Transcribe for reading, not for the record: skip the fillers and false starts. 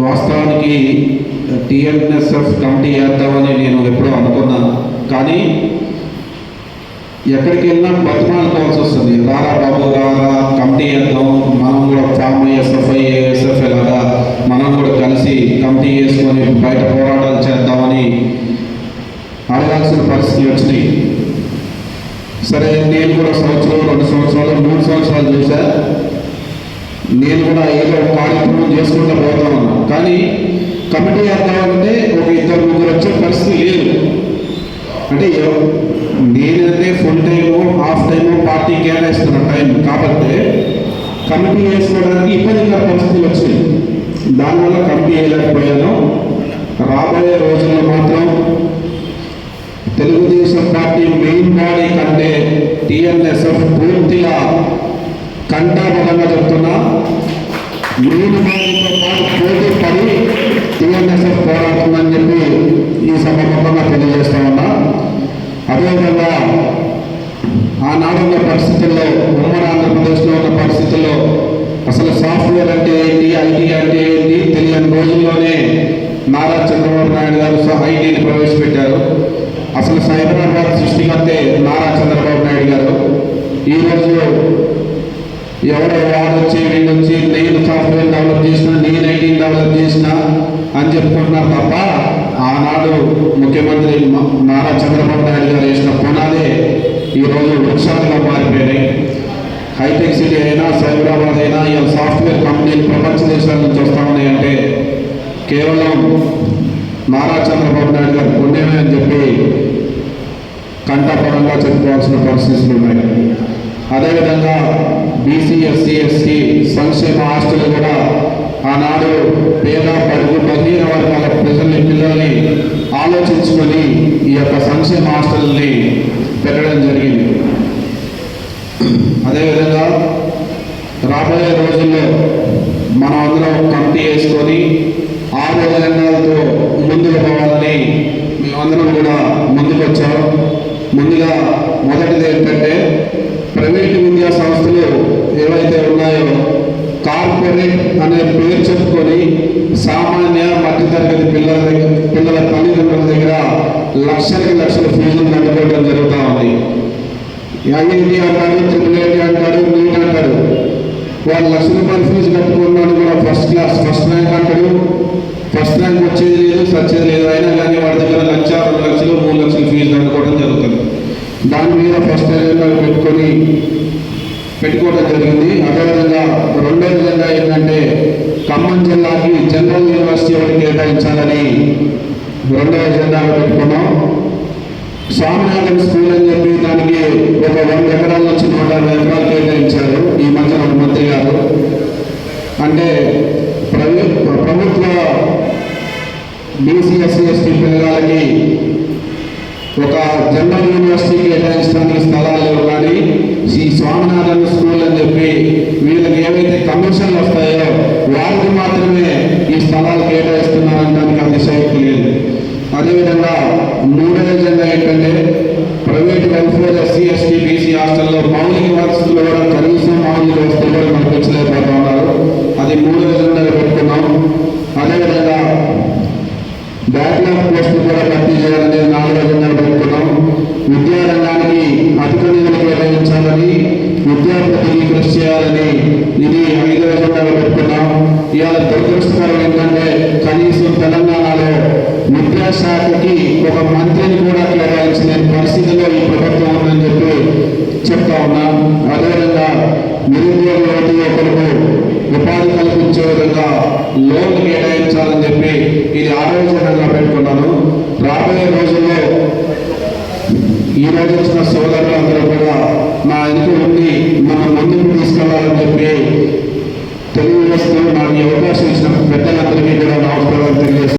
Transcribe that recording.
వాస్తవానికి TNSF committee వేద్దామని నేను ఎప్పుడో అనుకున్నాను. కానీ ఎక్కడికి వెళ్ళినా బతిమాలుకోవాల్సి వస్తుంది. రారా బాబు రారా కమిటీ వేద్దాం, మనం కూడా ఫామ్ ఎస్ఎఫ్ఐ ఏఎస్ఎఫ్ లాగా మనం కూడా కలిసి కమిటీ వేసుకొని బయట పోరాటాలు చేద్దామని అడగాల్సిన పరిస్థితులు వచ్చినాయి. సరే, నేను కూడా సంవత్సరం 2 సంవత్సరాలు 3 సంవత్సరాలు చూసా. నేను కూడా ఏదో కార్యక్రమం చేసుకుంటూ పోతా ఉన్నా. కానీ కమిటీ వేద్దామంటే ఒక 2-3 వచ్చే పరిస్థితి లేదు. అంటే నేనైతే full time half time party కేటాయిస్తున్న టైం కాబట్టి కమిటీ వేసుకోవడానికి ఇబ్బందికర పరిస్థితులు వచ్చినాయి. దానివల్ల కమిటీ వేయలేకపోయాను. రాబోయే రోజుల్లో మాత్రం తెలుగుదేశం పార్టీ మెయిన్ బాడీ కంటే టీఎన్ఎస్ఎఫ్ పూర్తిగా కంటాబలంగా చెప్తున్నా, మెయిన్ బాడీతో పాటు పోటీ పడి టీఎన్ఎస్ఎఫ్ పోరాడుతుందని చెప్పి ఈ సందర్భంగా తెలియజేస్తా ఉన్నా. అదేవిధంగా ఆనాడున్న పరిస్థితుల్లో, ఉమ్మడి ఆంధ్రప్రదేశ్లో ఉన్న పరిస్థితుల్లో అసలు సాఫ్ట్వేర్ అంటే ఏంటి, ఐటీ అంటే ఏంటి తెలియని రోజుల్లోనే నారా చంద్రబాబు నాయుడు గారు ఐటీని ప్రవేశపెట్టారు. అసలు సైబరాబాద్ సృష్టికర్తే నారా చంద్రబాబు నాయుడు గారు. ఈరోజు ఎవరో వాడొచ్చి వీళ్ళొచ్చి నేను సాఫ్ట్వేర్ డెవలప్ చేసిన, నేను ఐటీని డెవలప్ చేసిన అని చెప్పుకుంటున్నారు తప్ప ఆనాడు ముఖ్యమంత్రి నారా చంద్రబాబు నాయుడు గారు వేసిన పునాదే ఈరోజు వృక్షాలుగా మారిపోయినాయి. హైటెక్ సిటీ అయినా, సైబరాబాద్ అయినా, ఇలా సాఫ్ట్వేర్ కంపెనీలు ప్రపంచ దేశాల నుంచి వస్తూ ఉన్నాయంటే కేవలం నారా చంద్రబాబు నాయుడు గారు పుణ్యమే అని చెప్పి కంఠపరంగా చెప్పుకోవాల్సిన పరిస్థితులు ఉన్నాయి. అదేవిధంగా బీసీ, ఎస్సీ, ఎస్టీ సంక్షేమ హాస్టల్ కూడా ఆనాడు పేద పడుగు బలహీన వర్గాల పిల్లల్ని ఆలోచించుకొని ఈ యొక్క సంక్షేమ హాస్టల్ని పెట్టడం జరిగింది. అదేవిధంగా రాబోయే రోజుల్లో మనం అందరం కమిటీ వేసుకొని 6 ఎజెండాలతో ముందుకు పోవాలని మేమందరం కూడా ముందుకు వచ్చాం. ముందుగా మొదటిది ఏంటంటే, ప్రైవేటు విద్యా సంస్థలు ఏవైతే ఉన్నాయో కార్పొరేట్ అనే పేరు చెప్పుకొని సామాన్య మధ్యతరగతి పిల్లల తల్లిదండ్రుల దగ్గర లక్షల ఫీజులు కట్టుకోవడం జరుగుతూ ఉంది. ఐఐటి అంటాడు, ట్రిపుల్ అంటాడు, నీట్ అంటాడు. వాళ్ళు ₹1,00,000 ఫీజు కట్టుకున్నాడు కూడా ఫస్ట్ ర్యాంక్ అంటాడు. ఫస్ట్ ర్యాంక్ వచ్చేది లేదు, సచ్చేది లేదు. అయినా కానీ వాడి దగ్గర 1,00,000, 2,00,000, 3,00,000 ఫీజు కట్టుకోవడం జరుగుతుంది. దాని మీద ఫస్ట్ ఎజెండా పెట్టుకోవడం జరిగింది. అదేవిధంగా రెండో ఎజెండా ఏంటంటే, ఖమ్మం జిల్లాకి జనరల్ యూనివర్సిటీ ఒకటి కేటాయించాలని రెండో ఎజెండాగా పెట్టుకున్నాం. స్వామినాథన్ స్కూల్ అని చెప్పి దానికి ఒక 100 ఎకరాల నుంచి 150 ఎకరాలు కేటాయించారు ఈ మధ్యన మంత్రి గారు. అంటే ప్రభుత్వ బీసీ, ఎస్సీ, ఎస్టీ పిల్లలకి ఒక జనరల్ యూనివర్సిటీ కేటాయించడానికి స్థలాలు లేవు. కానీ ఈ స్వామినాథన్ స్కూల్ అని చెప్పి వీళ్ళకి ఏవైతే కమిషన్లు వస్తాయో వారికి మాత్రమే ఈ స్థలాలు కేటాయిస్తున్నారనడానికి అతిశయోక్తి లేదు. అదేవిధంగా మూడో ఎజెండా ఏంటంటే, private welfare SC, ST, BC హాస్టల్లో మౌలిక వసతులు కూడా కనీసం మౌలిక వసతులు కూడా కనిపించలేకపోతా ఉన్నారు. అది మూడో ఎజెండాగా పెట్టుకున్నాం. అదేవిధంగా బ్యాక్లాగ్ పోస్టులు కూడా భర్తీ చేయాలనేది 4వ ఎజెండాగా పెట్టుకున్నాం. విద్యారంగానికి అధిక నిధులు కేటాయించాలని, విద్యార్థులకి కృషి చేయాలని ఇది 5వ ఎజెండాగా పెట్టుకున్నాం. ఇవాళ దురదృష్టకరం ఏంటంటే, కనీసం తెలంగాణలో విద్యాశాఖకి ఒక మంత్రిని కూడా కేటాయించలేని పరిస్థితిలో ఈ ప్రభుత్వం ఉందని చెప్పి చెప్తా ఉన్నాం. అదేవిధంగా నిరుద్యోగ యువతి ఒకరికి ఉపాధి కల్పించే విధంగా లోన్లు కేటాయించాలని చెప్పి ఇది 6వ ఎజెండాగా పెట్టుకున్నాను. రాబోయే రోజుల్లో ఈ రోజు వచ్చిన సోదరులందరూ కూడా నా వెనుక ఉండి మనం ముందుకు తీసుకెళ్లాలని చెప్పి తెలియజేస్తూ నాకు ఈ అవకాశం ఇచ్చిన పెద్దలందరికీ కూడా నమస్కారాలు తెలియజేస్తాను.